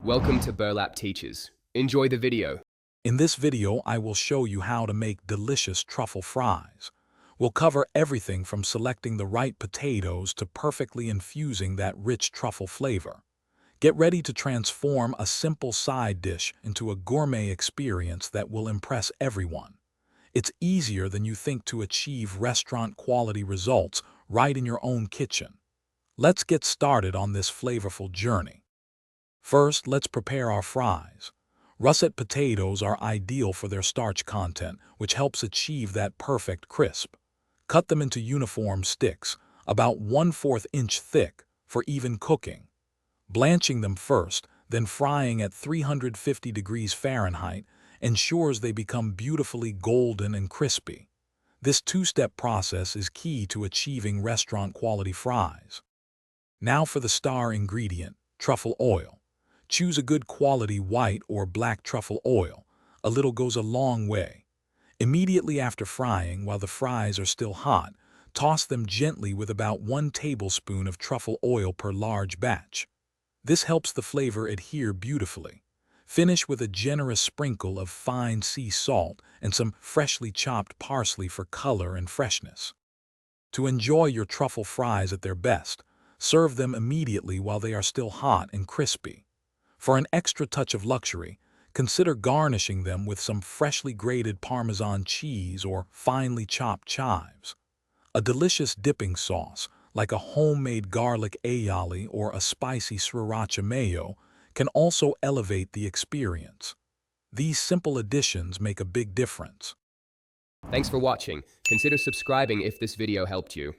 Welcome to Burlap Teachers. Enjoy the video. In this video, I will show you how to make delicious truffle fries. We'll cover everything from selecting the right potatoes to perfectly infusing that rich truffle flavor. Get ready to transform a simple side dish into a gourmet experience that will impress everyone. It's easier than you think to achieve restaurant-quality results right in your own kitchen. Let's get started on this flavorful journey. First, let's prepare our fries. Russet potatoes are ideal for their starch content, which helps achieve that perfect crisp. Cut them into uniform sticks, about 1/4 inch thick, for even cooking. Blanching them first, then frying at 350 degrees Fahrenheit ensures they become beautifully golden and crispy. This two-step process is key to achieving restaurant-quality fries. Now for the star ingredient, truffle oil. Choose a good quality white or black truffle oil. A little goes a long way. Immediately after frying, while the fries are still hot, toss them gently with about 1 tablespoon of truffle oil per large batch. This helps the flavor adhere beautifully. Finish with a generous sprinkle of fine sea salt and some freshly chopped parsley for color and freshness. To enjoy your truffle fries at their best, serve them immediately while they are still hot and crispy. For an extra touch of luxury, consider garnishing them with some freshly grated Parmesan cheese or finely chopped chives. A delicious dipping sauce, like a homemade garlic aioli or a spicy sriracha mayo, can also elevate the experience. These simple additions make a big difference. Thanks for watching. Consider subscribing if this video helped you.